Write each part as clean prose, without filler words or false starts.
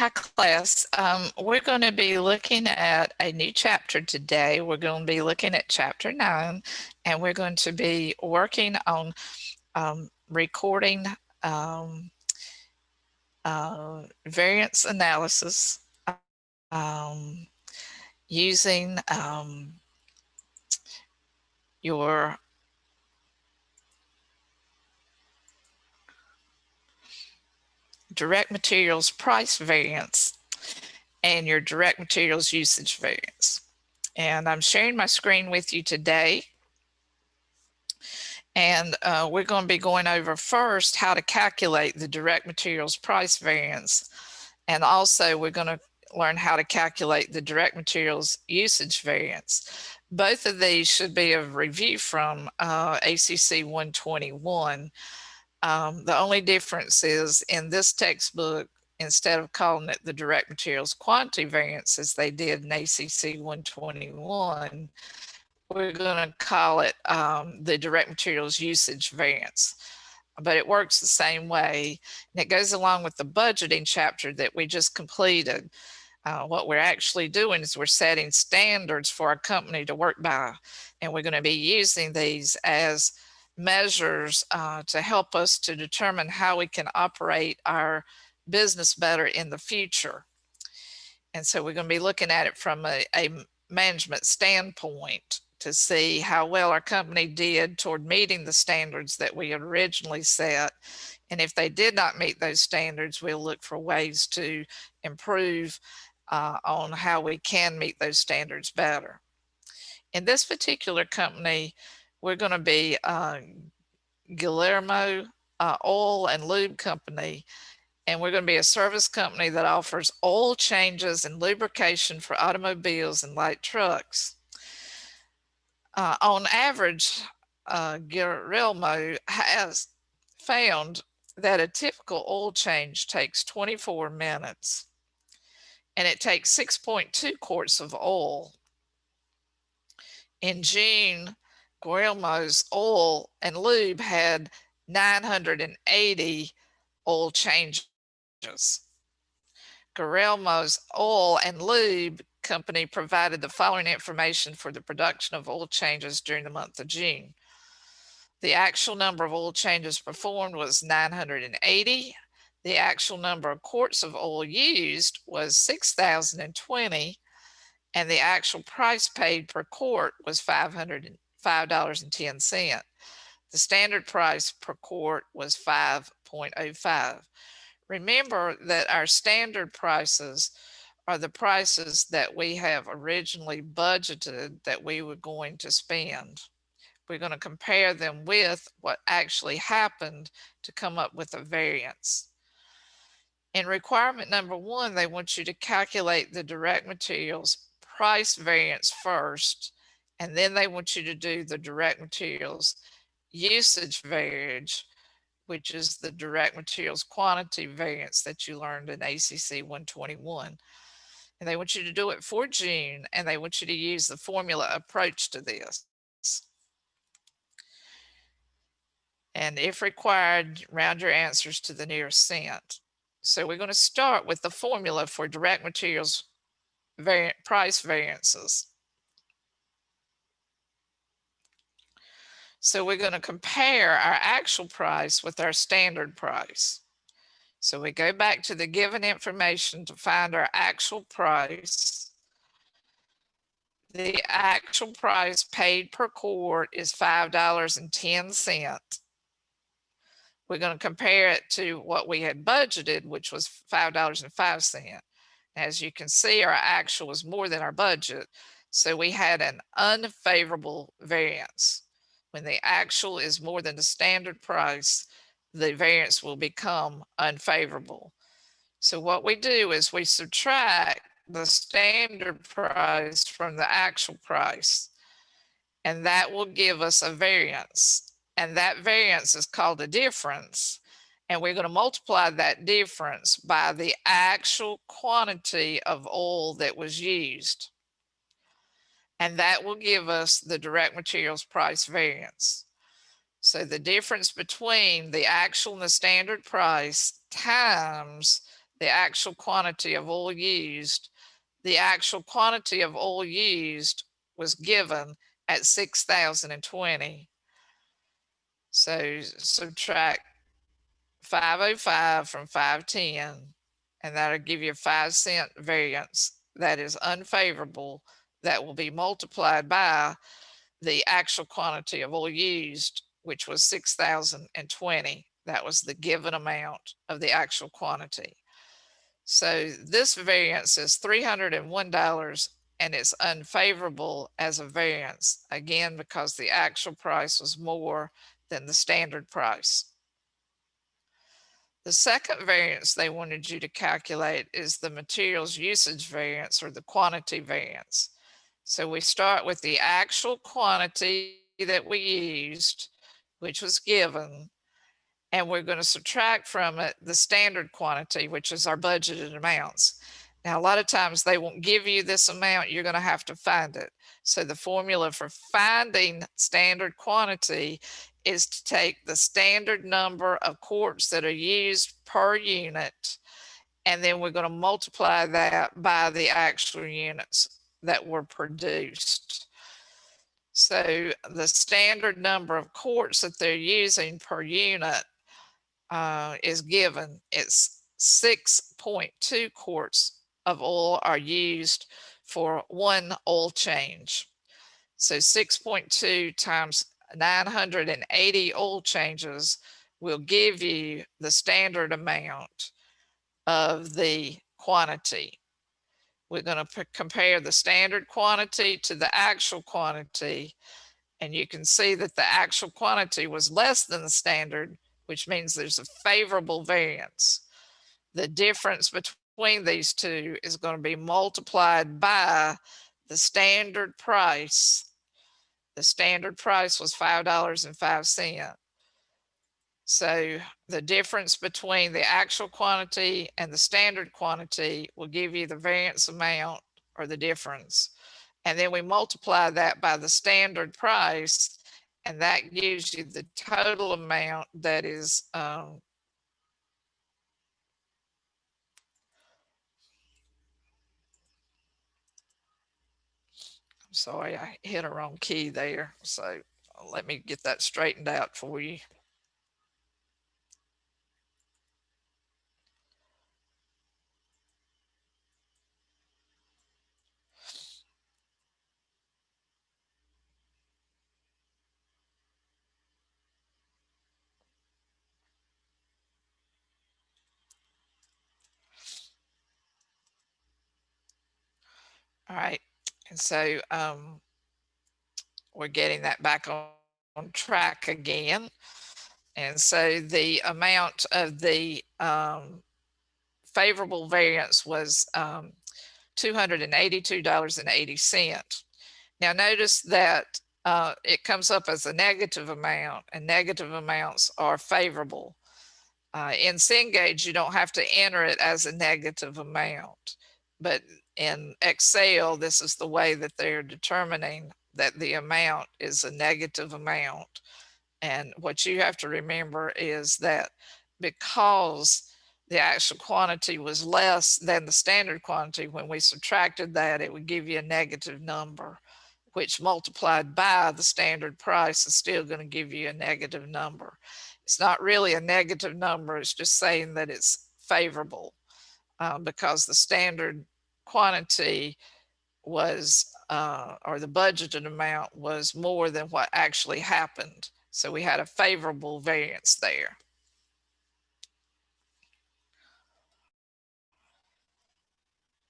Hi, class. We're going to be looking at a new chapter today. We're going to be looking at chapter 9, and we're going to be working on recording variance analysis using your direct materials price variance and your direct materials usage variance. And I'm sharing my screen with you today. And we're going to be going over first how to calculate the direct materials price variance. And also we're going to learn how to calculate the direct materials usage variance. Both of these should be a review from ACC 121. The only difference is in this textbook, instead of calling it the direct materials quantity variance as they did in ACC 121, we're going to call it the direct materials usage variance. But it works the same way, and it goes along with the budgeting chapter that we just completed. What we're actually doing is we're setting standards for our company to work by, and we're going to be using these as measures to help us to determine how we can operate our business better in the future. And so we're going to be looking at it from a management standpoint to see how well our company did toward meeting the standards that we had originally set. And if they did not meet those standards, we'll look for ways to improve on how we can meet those standards better. In this particular company, we're going to be Guillermo Oil and Lube Company, and we're going to be a service company that offers oil changes and lubrication for automobiles and light trucks. On average, Guillermo has found that a typical oil change takes 24 minutes, and it takes 6.2 quarts of oil. In June, Guillermo's Oil and Lube had 980 oil changes. Guillermo's Oil and Lube Company provided the following information for the production of oil changes during the month of June. The actual number of oil changes performed was 980. The actual number of quarts of oil used was 6,020. And the actual price paid per quart was $505.10. The standard price per quart was 5.05. Remember that our standard prices are the prices that we have originally budgeted that we were going to spend. We're going to compare them with what actually happened to come up with a variance. In requirement number 1, they want you to calculate the direct materials price variance first, and then they want you to do the direct materials usage variance, which is the direct materials quantity variance that you learned in ACC 121. And they want you to do it for June, and they want you to use the formula approach to this. And if required, round your answers to the nearest cent. So we're going to start with the formula for direct materials price variances. So we're going to compare our actual price with our standard price. So we go back to the given information to find our actual price. The actual price paid per quart is $5.10. We're going to compare it to what we had budgeted, which was $5.05. As you can see, our actual was more than our budget, so we had an unfavorable variance. When the actual is more than the standard price, the variance will become unfavorable. So what we do is we subtract the standard price from the actual price, and that will give us a variance. And that variance is called a difference. And we're going to multiply that difference by the actual quantity of oil that was used. And that will give us the direct materials price variance. So the difference between the actual and the standard price times the actual quantity of oil used. The actual quantity of oil used was given at 6,020. So subtract 505 from 510, and that'll give you a 5-cent variance that is unfavorable, that will be multiplied by the actual quantity of oil used, which was 6,020. That was the given amount of the actual quantity. So this variance is $301, and it's unfavorable as a variance, again, because the actual price was more than the standard price. The second variance they wanted you to calculate is the materials usage variance, or the quantity variance. So we start with the actual quantity that we used, which was given, and we're going to subtract from it the standard quantity, which is our budgeted amounts. Now, a lot of times they won't give you this amount, you're going to have to find it. So the formula for finding standard quantity is to take the standard number of quarts that are used per unit, and then we're going to multiply that by the actual units that were produced. So the standard number of quarts that they're using per unit is given. It's 6.2 quarts of oil are used for one oil change. So 6.2 times 980 oil changes will give you the standard amount of the quantity. We're going to compare the standard quantity to the actual quantity, and you can see that the actual quantity was less than the standard, which means there's a favorable variance. The difference between these two is going to be multiplied by the standard price. The standard price was $5.05. So the difference between the actual quantity and the standard quantity will give you the variance amount, or the difference. And then we multiply that by the standard price, and that gives you the total amount that is I'm sorry, I hit a wrong key there. So let me get that straightened out for you. All right. And so we're getting that back on track again. And so the amount of the favorable variance was $282.80. Now notice that it comes up as a negative amount, and negative amounts are favorable. In Cengage, you don't have to enter it as a negative amount, but in Excel, this is the way that they're determining that the amount is a negative amount. And what you have to remember is that because the actual quantity was less than the standard quantity, when we subtracted that, it would give you a negative number, which multiplied by the standard price is still going to give you a negative number. It's not really a negative number, it's just saying that it's favorable because the standard quantity was, or the budgeted amount was more than what actually happened. So we had a favorable variance there.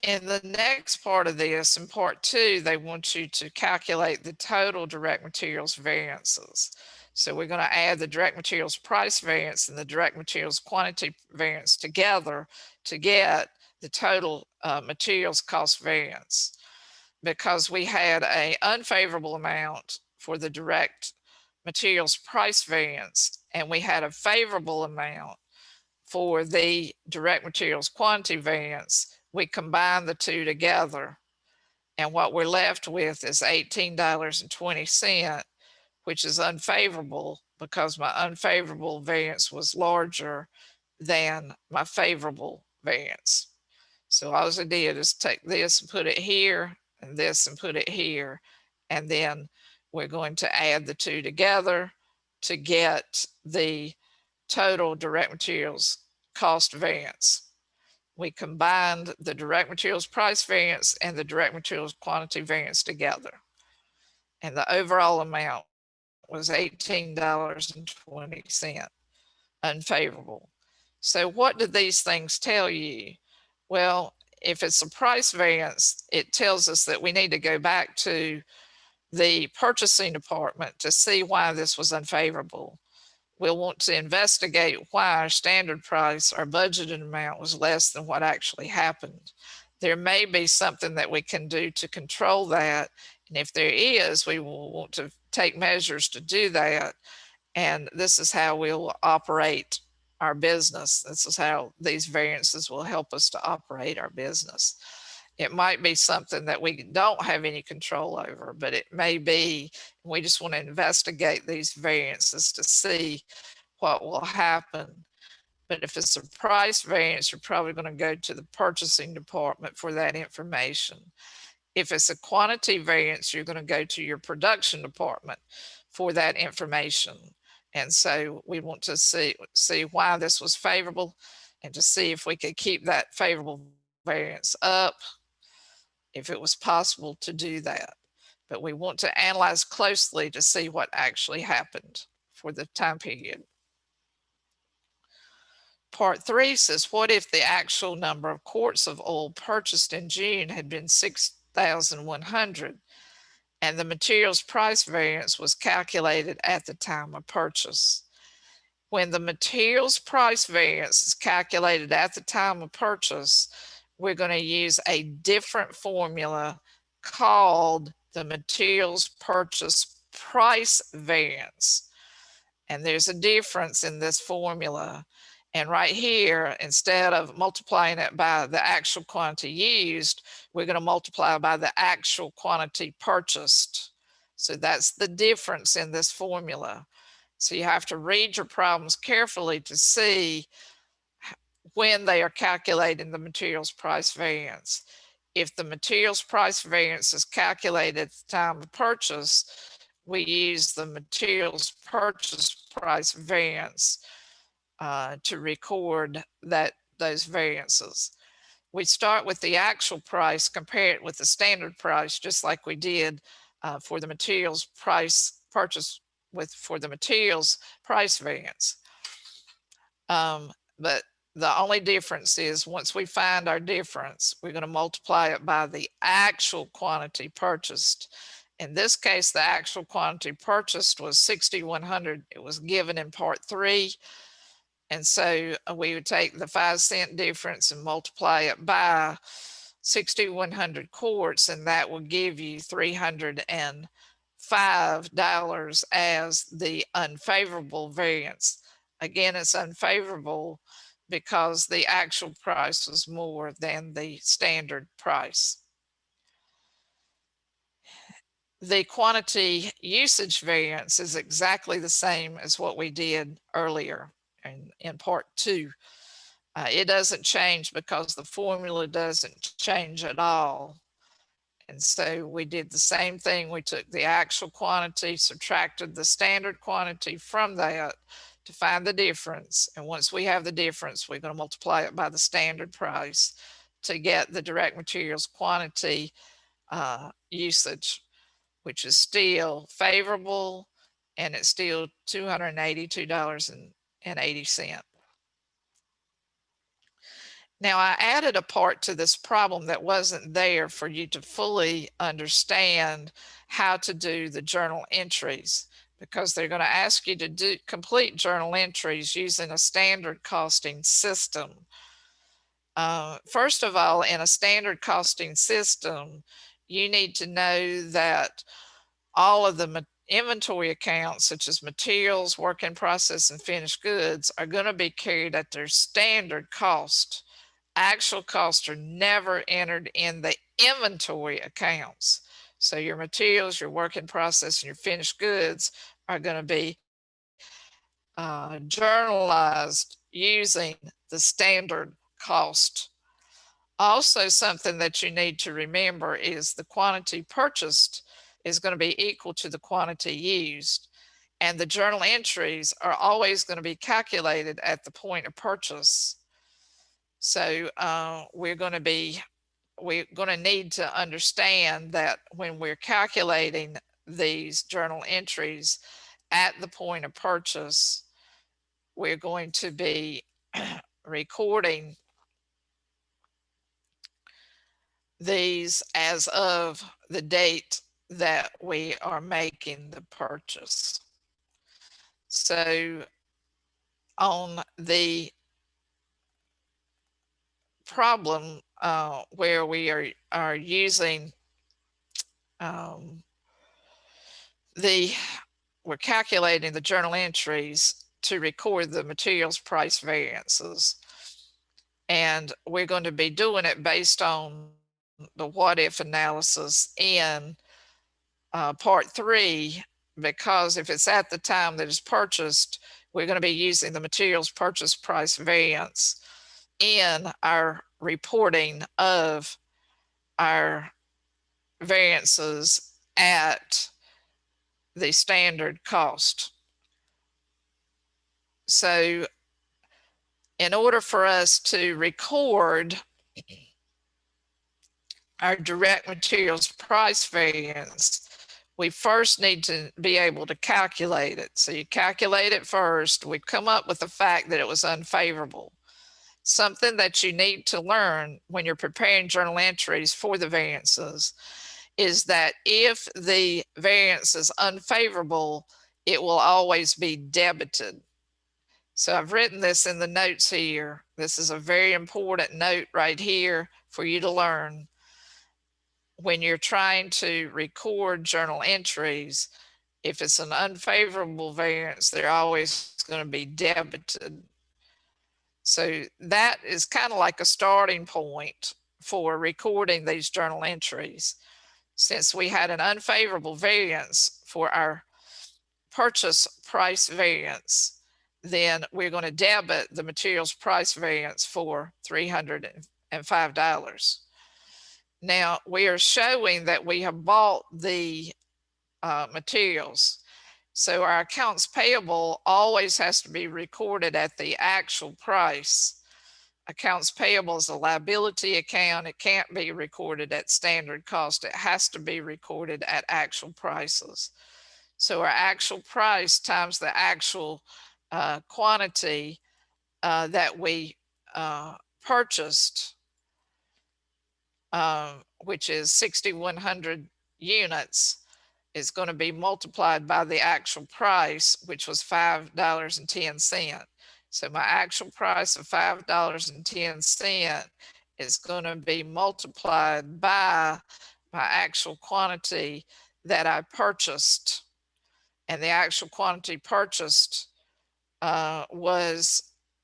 In the next part of this, in part 2, they want you to calculate the total direct materials variances. So we're going to add the direct materials price variance and the direct materials quantity variance together to get the total materials cost variance. Because we had an unfavorable amount for the direct materials price variance, and we had a favorable amount for the direct materials quantity variance, we combine the two together, and what we're left with is $18.20, which is unfavorable because my unfavorable variance was larger than my favorable variance. So all I did is take this and put it here, and this and put it here, and then we're going to add the two together to get the total direct materials cost variance. We combined the direct materials price variance and the direct materials quantity variance together. And the overall amount was $18.20, unfavorable. So what do these things tell you? Well, if it's a price variance, it tells us that we need to go back to the purchasing department to see why this was unfavorable. We'll want to investigate why our standard price, our budgeted amount, was less than what actually happened. There may be something that we can do to control that. And if there is, we will want to take measures to do that. And this is how we'll operate our business. This is how these variances will help us to operate our business. It might be something that we don't have any control over, but it may be, we just want to investigate these variances to see what will happen. But if it's a price variance, you're probably going to go to the purchasing department for that information. If it's a quantity variance, you're going to go to your production department for that information. And so we want to see why this was favorable and to see if we could keep that favorable variance up, if it was possible to do that. But we want to analyze closely to see what actually happened for the time period. Part 3 says, what if the actual number of quarts of oil purchased in June had been 6,100 and the materials price variance was calculated at the time of purchase? When the materials price variance is calculated at the time of purchase, we're going to use a different formula called the materials purchase price variance. And there's a difference in this formula. And right here, instead of multiplying it by the actual quantity used, we're going to multiply by the actual quantity purchased. So that's the difference in this formula. So you have to read your problems carefully to see when they are calculating the materials price variance. If the materials price variance is calculated at the time of purchase, we use the materials purchase price variance to record those variances. We start with the actual price, compare it with the standard price, just like we did for the materials price purchase for the materials price variance. But the only difference is once we find our difference, we're going to multiply it by the actual quantity purchased. In this case, the actual quantity purchased was 6,100. It was given in part 3. And so we would take the 5-cent difference and multiply it by 6,100 quarts, and that will give you $305 as the unfavorable variance. Again, it's unfavorable because the actual price was more than the standard price. The quantity usage variance is exactly the same as what we did earlier in part 2. It doesn't change because the formula doesn't change at all. And so we did the same thing. We took the actual quantity, subtracted the standard quantity from that to find the difference. And once we have the difference, we're going to multiply it by the standard price to get the direct materials quantity usage, which is still favorable, and it's still $282.80. Now, I added a part to this problem that wasn't there for you to fully understand how to do the journal entries, because they're going to ask you to complete journal entries using a standard costing system. First of all, in a standard costing system, you need to know that all of the inventory accounts, such as materials, work in process, and finished goods, are going to be carried at their standard cost. Actual costs are never entered in the inventory accounts. So your materials, your work in process, and your finished goods are going to be journalized using the standard cost. Also, something that you need to remember is the quantity purchased is going to be equal to the quantity used. And the journal entries are always going to be calculated at the point of purchase. So we're going to need to understand that when we're calculating these journal entries at the point of purchase, we're going to be recording these as of the date that we are making the purchase. So on the problem where we are using we're calculating the journal entries to record the materials price variances. And we're going to be doing it based on the what if analysis in part 3, because if it's at the time that is purchased, we're going to be using the materials purchase price variance in our reporting of our variances at the standard cost. So in order for us to record our direct materials price variance, we first need to be able to calculate it. So you calculate it first. We come up with the fact that it was unfavorable. Something that you need to learn when you're preparing journal entries for the variances is that if the variance is unfavorable, it will always be debited. So I've written this in the notes here. This is a very important note right here for you to learn. When you're trying to record journal entries, if it's an unfavorable variance, they're always going to be debited. So that is kind of like a starting point for recording these journal entries. Since we had an unfavorable variance for our purchase price variance, then we're going to debit the materials price variance for $305. Now we are showing that we have bought the materials. So our accounts payable always has to be recorded at the actual price. Accounts payable is a liability account. It can't be recorded at standard cost. It has to be recorded at actual prices. So our actual price times the actual quantity that we purchased, which is 6,100 units, is going to be multiplied by the actual price, which was $5.10. So my actual price of $5.10 is going to be multiplied by my actual quantity that I purchased. And the actual quantity purchased was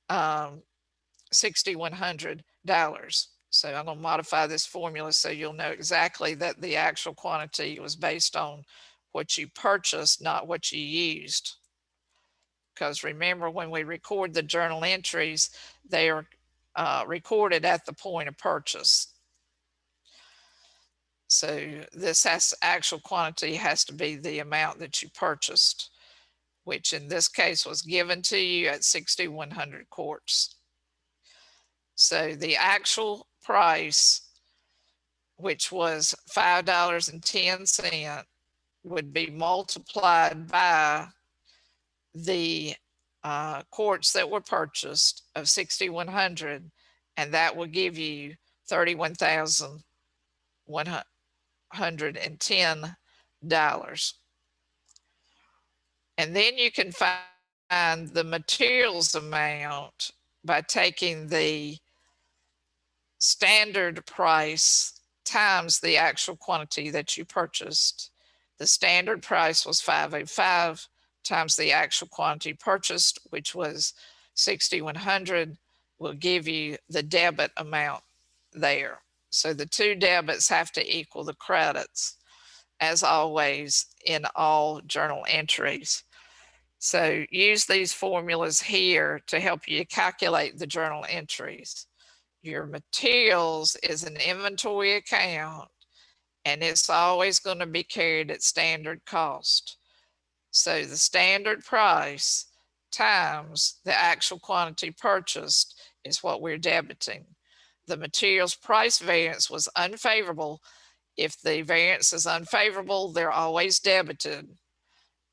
$6,100. So I'm going to modify this formula so you'll know exactly that the actual quantity was based on what you purchased, not what you used. Because remember, when we record the journal entries, they are recorded at the point of purchase. So this actual quantity has to be the amount that you purchased, which in this case was given to you at 6,100 quarts. So the actual price, which was $5.10, would be multiplied by the quarts that were purchased of 6,100, and that will give you $31,110. And then you can find the materials amount by taking the standard price times the actual quantity that you purchased. The standard price was $505 times the actual quantity purchased, which was 6,100, will give you the debit amount there. So the two debits have to equal the credits, as always in all journal entries. So use these formulas here to help you calculate the journal entries. your materials is an inventory account, and it's always going to be carried at standard cost. So the standard price times the actual quantity purchased is what we're debiting. The materials price variance was unfavorable. If the variance is unfavorable, they're always debited.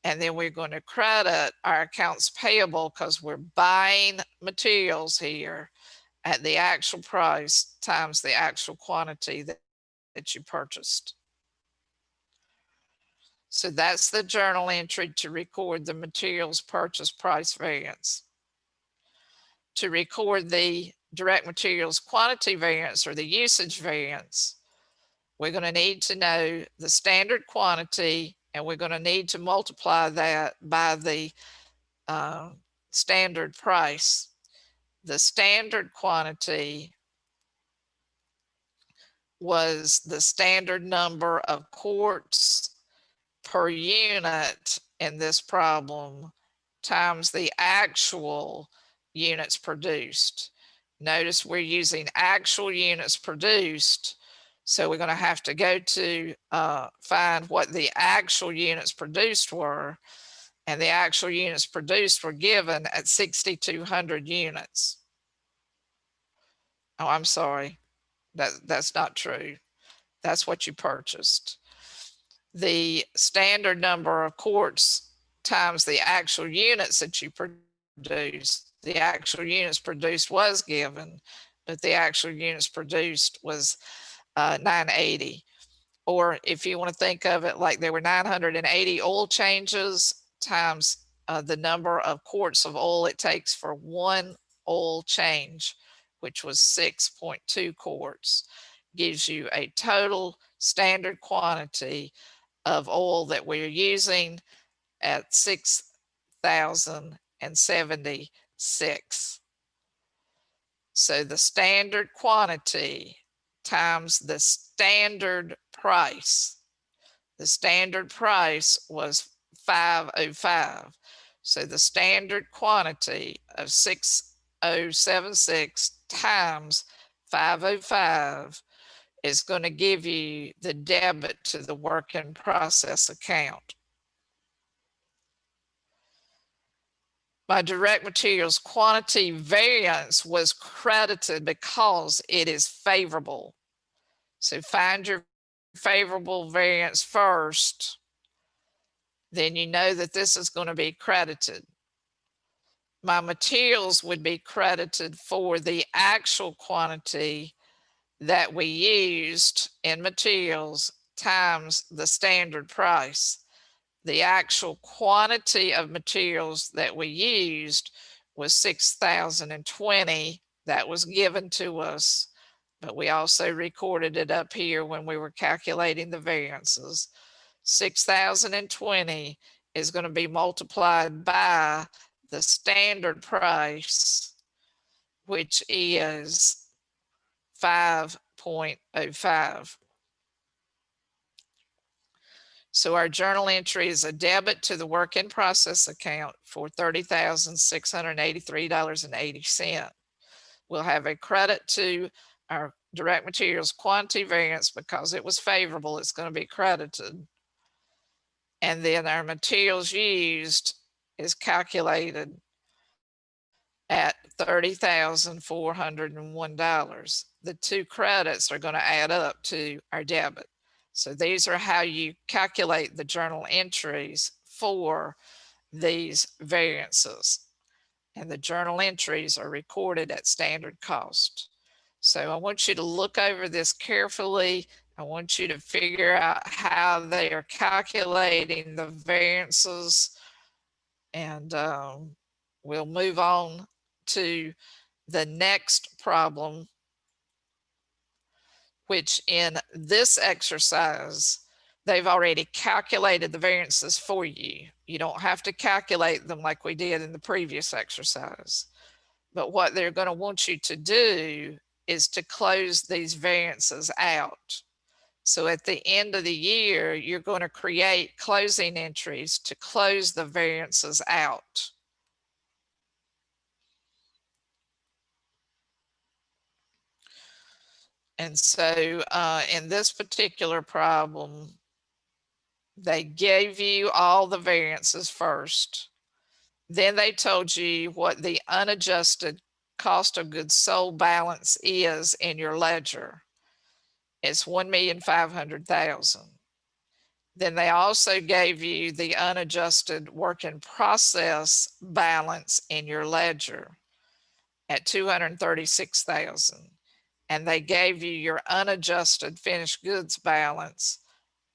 And then we're going to credit our accounts payable because we're buying materials here at the actual price times the actual quantity that you purchased. So that's the journal entry to record the materials purchase price variance. To record the direct materials quantity variance or the usage variance, we're going to need to know the standard quantity, and we're going to need to multiply that by the standard price. The standard quantity was the standard number of quarts per unit in this problem times the actual units produced. Notice we're using actual units produced, so we're going to have to go to find what the actual units produced were, and the actual units produced were given at 6,200 units. Oh, I'm sorry, that's not true. That's what you purchased. The standard number of quarts times the actual units that you produced. The actual units produced was given, but the actual units produced was 980. Or if you want to think of it like there were 980 oil changes times the number of quarts of oil it takes for one oil change, which was 6.2 quarts, gives you a total standard quantity of oil that we're using at 6,076. So the standard quantity times the standard price. The standard price was 505. So the standard quantity of 6,076 times 505 is going to give you the debit to the work in process account. My direct materials quantity variance was credited because it is favorable. So find your favorable variance first, then you know that this is going to be credited. My materials would be credited for the actual quantity that we used in materials times the standard price. The actual quantity of materials that we used was 6,020. That was given to us, but we also recorded it up here when we were calculating the variances. 6,020 is going to be multiplied by the standard price, which is 5.05. So our journal entry is a debit to the work in process account for $30,683.80. We'll have a credit to our direct materials quantity variance because it was favorable. It's going to be credited. And then our materials used is calculated at $30,401. The two credits are going to add up to our debit. So these are how you calculate the journal entries for these variances. And the journal entries are recorded at standard cost. So I want you to look over this carefully. I want you to figure out how they are calculating the variances, and we'll move on to the next problem, which in this exercise, they've already calculated the variances for you. You don't have to calculate them like we did in the previous exercise. But what they're going to want you to do is to close these variances out. So at the end of the year, you're going to create closing entries to close the variances out. And so in this particular problem, they gave you all the variances first. Then they told you what the unadjusted cost of goods sold balance is in your ledger. It's 1,500,000. Then they also gave you the unadjusted work in process balance in your ledger at 236,000. And they gave you your unadjusted finished goods balance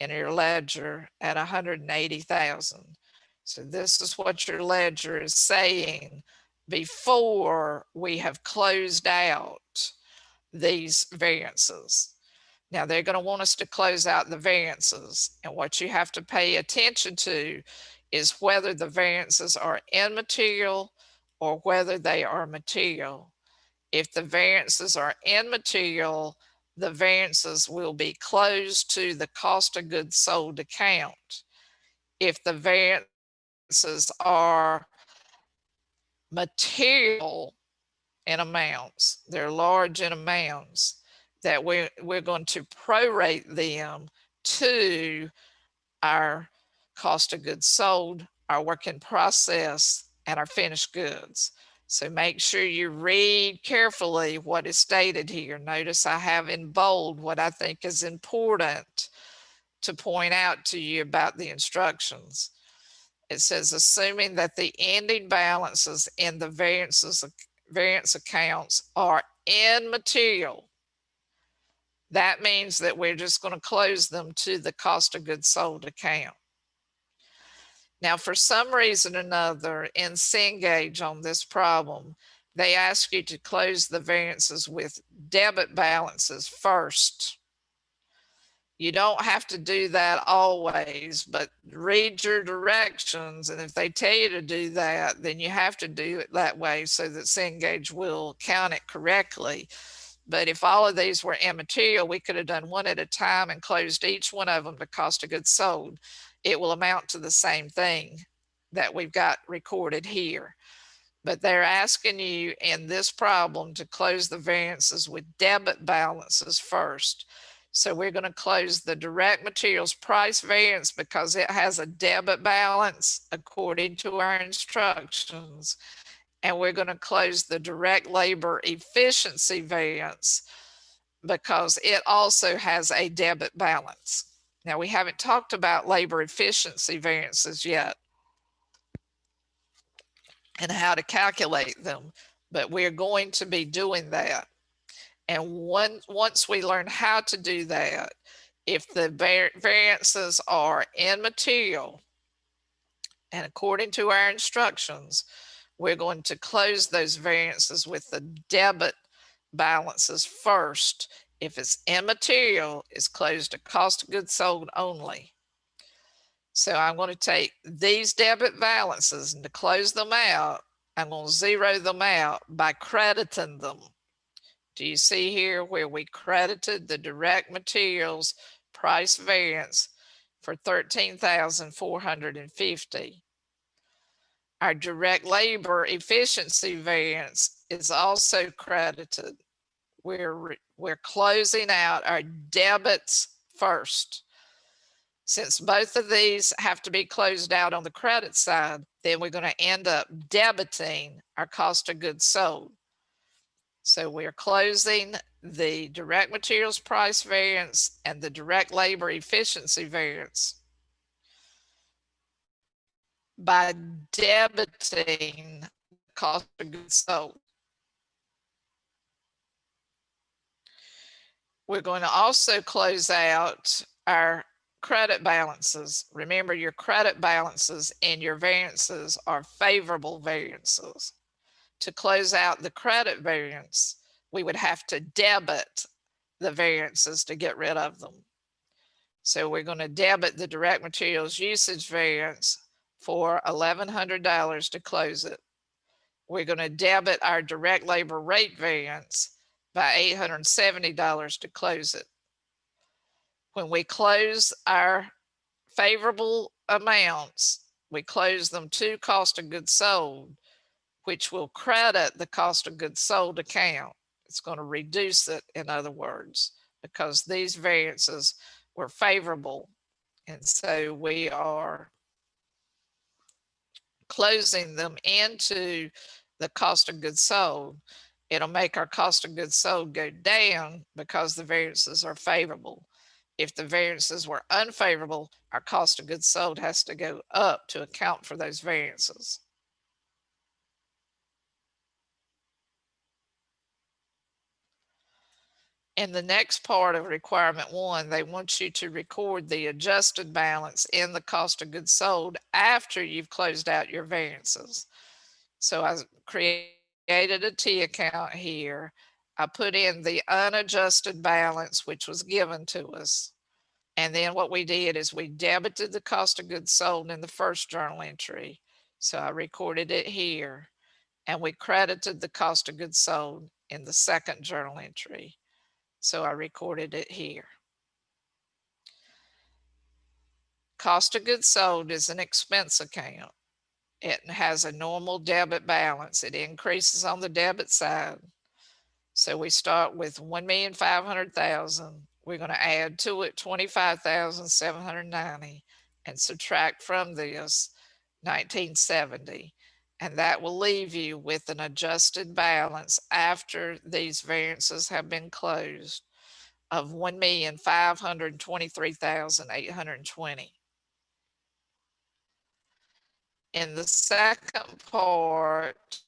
in your ledger at 180,000. So this is what your ledger is saying before we have closed out these variances. Now they're going to want us to close out the variances, and what you have to pay attention to is whether the variances are immaterial or whether they are material. If the variances are immaterial, the variances will be closed to the cost of goods sold account. If the variances are material in amounts, they're large in amounts, that we're going to prorate them to our cost of goods sold, our work in process, and our finished goods. So make sure you read carefully what is stated here. Notice I have in bold what I think is important to point out to you about the instructions. It says, assuming that the ending balances in the variance accounts are immaterial. That means that we're just going to close them to the cost of goods sold account. Now, for some reason or another in Cengage on this problem, they ask you to close the variances with debit balances first. You don't have to do that always, but read your directions. And if they tell you to do that, then you have to do it that way so that Cengage will count it correctly. But if all of these were immaterial, we could have done one at a time and closed each one of them to cost of goods sold. It will amount to the same thing that we've got recorded here. But they're asking you in this problem to close the variances with debit balances first. So we're going to close the direct materials price variance because it has a debit balance according to our instructions. And we're going to close the direct labor efficiency variance because it also has a debit balance. Now, we haven't talked about labor efficiency variances yet and how to calculate them, but we're going to be doing that. And once we learn how to do that, if the variances are immaterial, and according to our instructions, we're going to close those variances with the debit balances first. If it's immaterial, it's closed to cost of goods sold only. So I'm going to take these debit balances, and to close them out, I'm going to zero them out by crediting them. Do you see here where we credited the direct materials price variance for $13,450? Our direct labor efficiency variance is also credited. We're closing out our debits first. Since both of these have to be closed out on the credit side, then we're going to end up debiting our cost of goods sold. So we're closing the direct materials price variance and the direct labor efficiency variance by debiting the cost of goods sold. We're going to also close out our credit balances. Remember, your credit balances and your variances are favorable variances. To close out the credit variance, we would have to debit the variances to get rid of them. So we're going to debit the direct materials usage variance for $1,100 to close it. We're going to debit our direct labor rate variance by $870 to close it. When we close our favorable amounts, we close them to cost of goods sold, which will credit the cost of goods sold account. It's going to reduce it, in other words. because these variances were favorable. And so we are closing them into the cost of goods sold. It'll make our cost of goods sold go down because the variances are favorable. If the variances were unfavorable, our cost of goods sold has to go up to account for those variances. In the next part of requirement 1, they want you to record the adjusted balance in the cost of goods sold after you've closed out your variances. So I created a T account here. I put in the unadjusted balance, which was given to us. And then what we did is we debited the cost of goods sold in the first journal entry. So I recorded it here. And we credited the cost of goods sold in the second journal entry. So I recorded it here. Cost of goods sold is an expense account. It has a normal debit balance. It increases on the debit side. So we start with 1,500,000. We're going to add to it 25,790 and subtract from this 1970. And that will leave you with an adjusted balance after these variances have been closed of 1,523,820. In the second part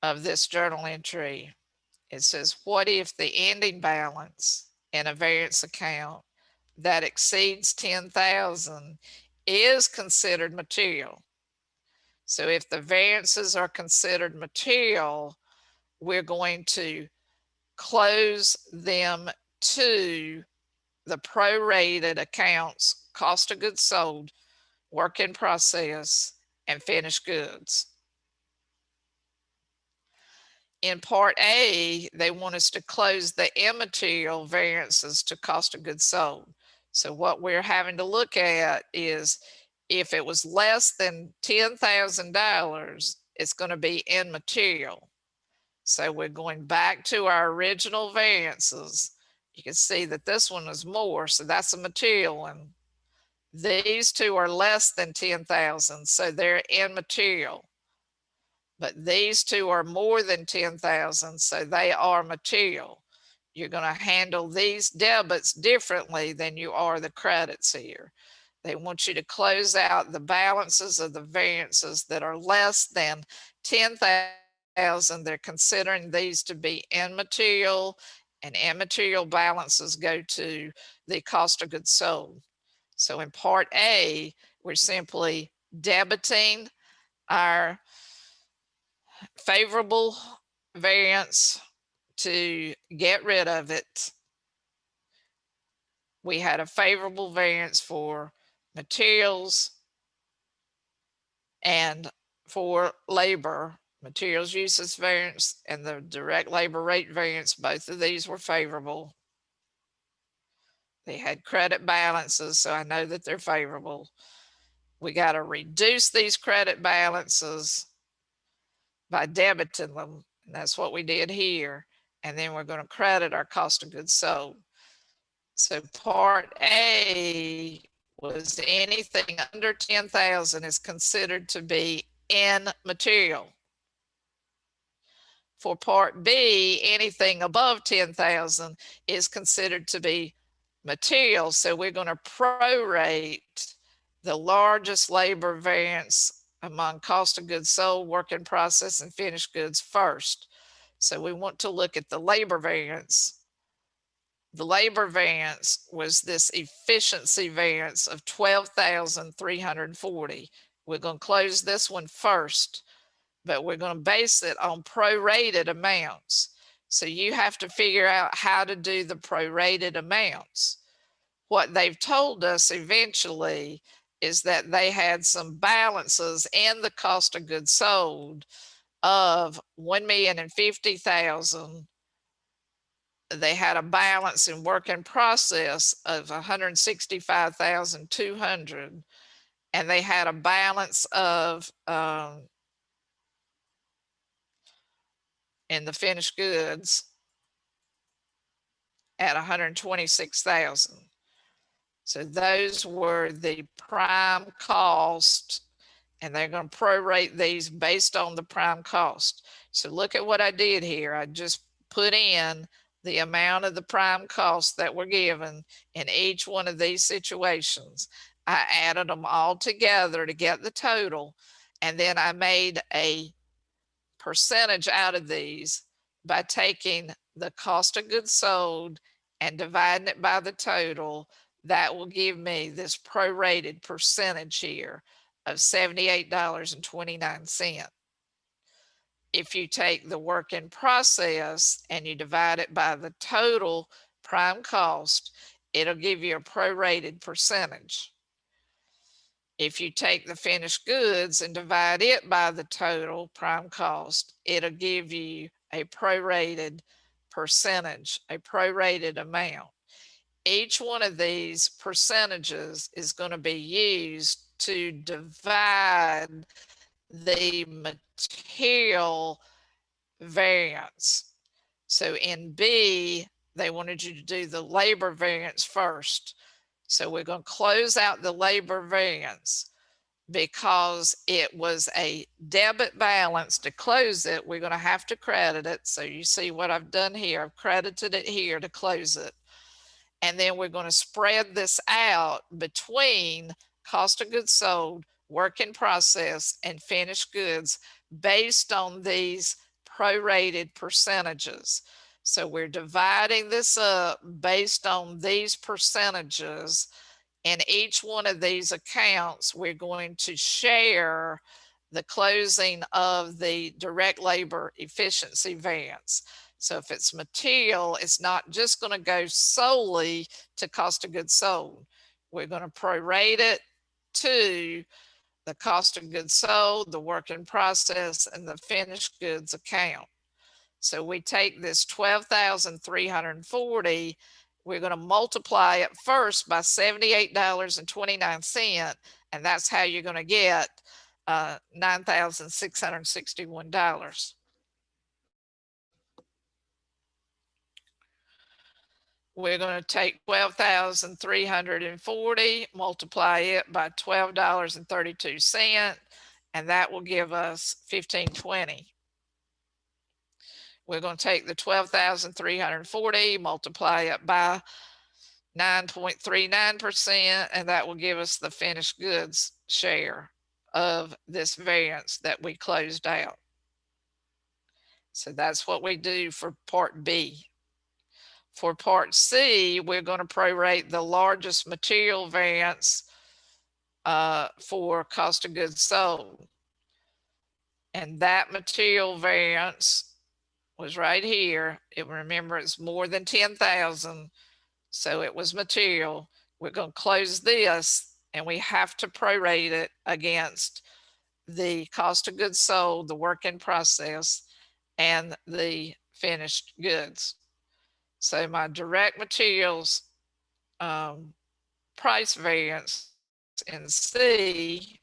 of this journal entry, it says, what if the ending balance in a variance account that exceeds 10,000 is considered material? So if the variances are considered material, we're going to close them to the prorated accounts, cost of goods sold, work in process, and finished goods. In part A, they want us to close the immaterial variances to cost of goods sold. So what we're having to look at is if it was less than $10,000, it's going to be immaterial. So we're going back to our original variances. You can see that this one is more, so that's a material one. These two are less than 10,000, so they're immaterial. But these two are more than 10,000, so they are material. You're going to handle these debits differently than you are the credits here. They want you to close out the balances of the variances that are less than 10,000. They're considering these to be immaterial, and immaterial balances go to the cost of goods sold. So in part A, we're simply debiting our favorable variance to get rid of it. We had a favorable variance for materials and for labor. Materials uses variance and the direct labor rate variance, both of these were favorable. They had credit balances, so I know that they're favorable. We got to reduce these credit balances by debiting them, and that's what we did here. And then we're going to credit our cost of goods sold. So part A was anything under 10,000 is considered to be immaterial. For part B, anything above 10,000 is considered to be material. So we're going to prorate the largest labor variance among cost of goods sold, work in process, and finished goods first. So we want to look at the labor variance. The labor variance was this efficiency variance of 12,340. We're going to close this one first, but we're going to base it on prorated amounts. So you have to figure out how to do the prorated amounts. What they've told us eventually is that they had some balances in the cost of goods sold of 1,050,000. They had a balance in work in process of 165,200, and they had a balance of in the finished goods at 126,000. So those were the prime cost, and they're going to prorate these based on the prime cost. So look at what I did here. I just put in the amount of the prime costs that were given in each one of these situations. I added them all together to get the total, and then I made a percentage out of these by taking the cost of goods sold and dividing it by the total. That will give me this prorated percentage here of $78.29. If you take the work in process and you divide it by the total prime cost, it'll give you a prorated percentage. If you take the finished goods and divide it by the total prime cost, it'll give you a prorated percentage, a prorated amount. Each one of these percentages is going to be used to divide the material variance. So in B, they wanted you to do the labor variance first. So we're going to close out the labor variance because it was a debit balance. To close it, we're going to have to credit it. So you see what I've done here. I've credited it here to close it. And then we're going to spread this out between cost of goods sold, work in process, and finished goods based on these prorated percentages. So we're dividing this up based on these percentages. In each one of these accounts, we're going to share the closing of the direct labor efficiency variance. So if it's material, it's not just going to go solely to cost of goods sold. We're going to prorate it to the cost of goods sold, the work in process, and the finished goods account. So we take this 12,340, we're going to multiply it first by $78.29, and that's how you're going to get $9,661. We're going to take 12,340, multiply it by $12.32, and that will give us 1520. We're going to take the 12,340, multiply it by 9.39%, and that will give us the finished goods share of this variance that we closed out. So that's what we do for part B. For part C, we're going to prorate the largest material variance for cost of goods sold. And that material variance was right here. Remember, it's more than 10,000. So it was material. We're going to close this, and we have to prorate it against the cost of goods sold, the work in process, and the finished goods. So my direct materials price variance in C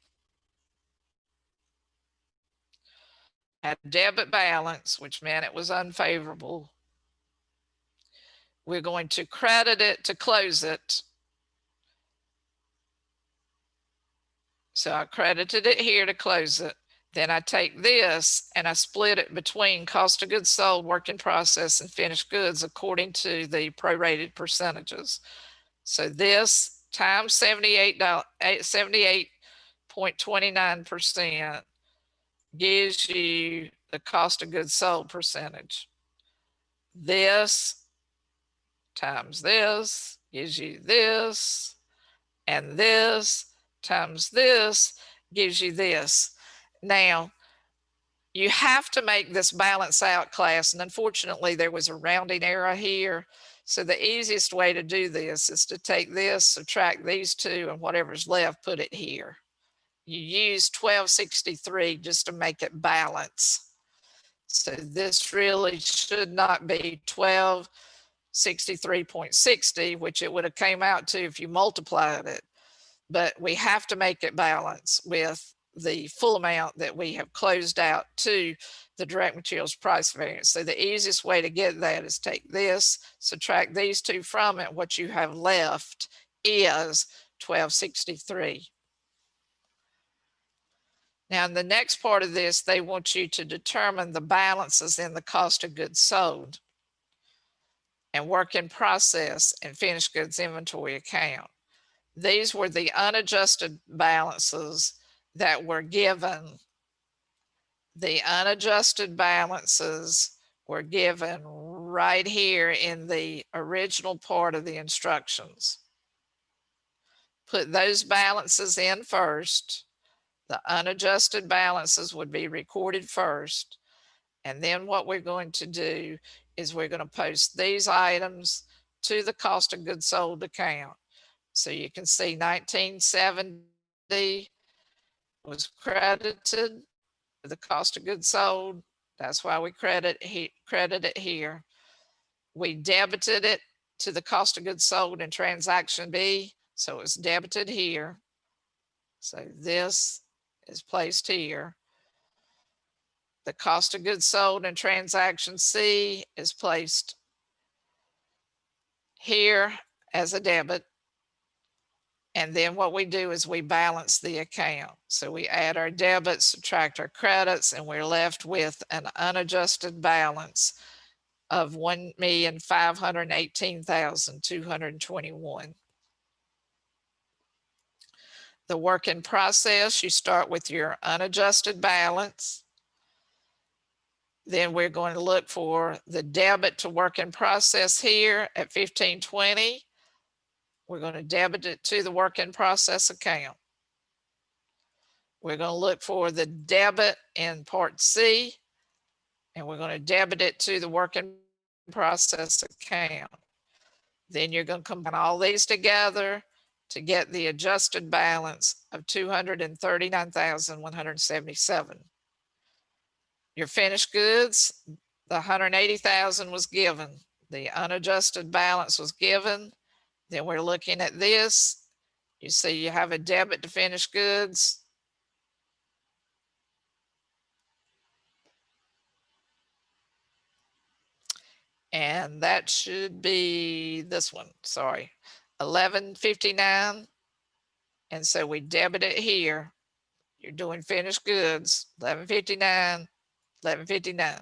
had a debit balance, which meant it was unfavorable. We're going to credit it to close it. So I credited it here to close it. Then I take this and I split it between cost of goods sold, work in process, and finished goods according to the prorated percentages. So this times 78.29% gives you the cost of goods sold percentage. This times this gives you this, and this times this gives you this. Now, you have to make this balance out, class, and unfortunately there was a rounding error here. So the easiest way to do this is to take this, subtract these two, and whatever's left, put it here. You use 1263 just to make it balance. So this really should not be 1263.60, which it would have came out to if you multiplied it. But we have to make it balance with the full amount that we have closed out to the direct materials price variance. So the easiest way to get that is take this, subtract these two from it. What you have left is 1263. Now, in the next part of this, they want you to determine the balances in the cost of goods sold and work in process and finished goods inventory account. These were the unadjusted balances that were given. The unadjusted balances were given right here in the original part of the instructions. Put those balances in first. The unadjusted balances would be recorded first. And then what we're going to do is we're going to post these items to the cost of goods sold account. So you can see 1970 was credited to the cost of goods sold. That's why we credit it here. We debited it to the cost of goods sold in transaction B. So it's debited here. So this is placed here. The cost of goods sold in transaction C is placed here as a debit. And then what we do is we balance the account. So we add our debits, subtract our credits, and we're left with an unadjusted balance of $1,518,221. The work in process, you start with your unadjusted balance. Then we're going to look for the debit to work in process here at 1520. We're going to debit it to the work in process account. We're going to look for the debit in part C, and we're going to debit it to the work in process account. Then you're going to combine all these together to get the adjusted balance of $239,177. Your finished goods, the 180,000 was given. The unadjusted balance was given. Then we're looking at this. You see you have a debit to finished goods. And that should be this one, sorry, 1159. And so we debit it here. You're doing finished goods, 1159, 1159.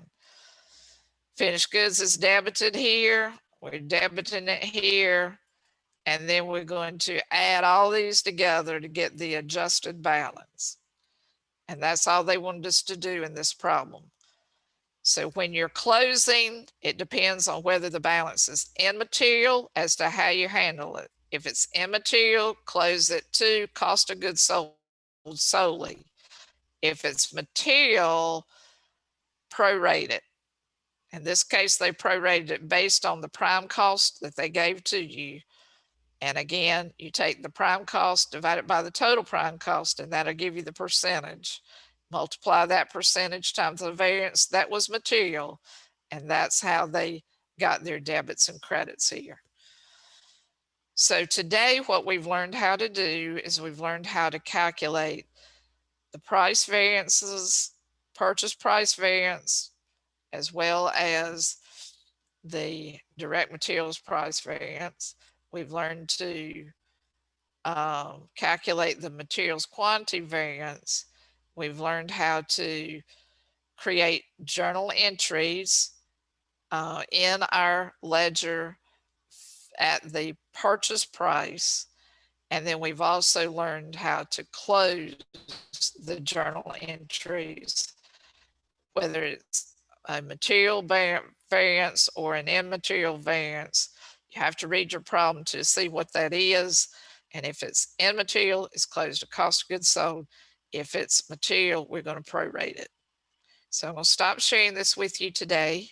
Finished goods is debited here. We're debiting it here. And then we're going to add all these together to get the adjusted balance. And that's all they wanted us to do in this problem. So when you're closing, it depends on whether the balance is immaterial as to how you handle it. If it's immaterial, close it to cost of goods sold solely. If it's material, prorate it. In this case, they prorated it based on the prime cost that they gave to you. And again, you take the prime cost, divide it by the total prime cost, and that'll give you the percentage. Multiply that percentage times the variance that was material, and that's how they got their debits and credits here. So today, what we've learned how to do is we've learned how to calculate the price variances, purchase price variance, as well as the direct materials price variance. We've learned to calculate the materials quantity variance. We've learned how to create journal entries in our ledger at the purchase price. And then we've also learned how to close the journal entries, whether it's a material variance or an immaterial variance. You have to read your problem to see what that is. And if it's immaterial, it's closed to cost of goods sold. If it's material, we're going to prorate it. So I'm going to stop sharing this with you today,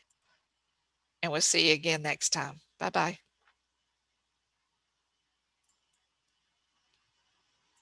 and we'll see you again next time. Bye-bye.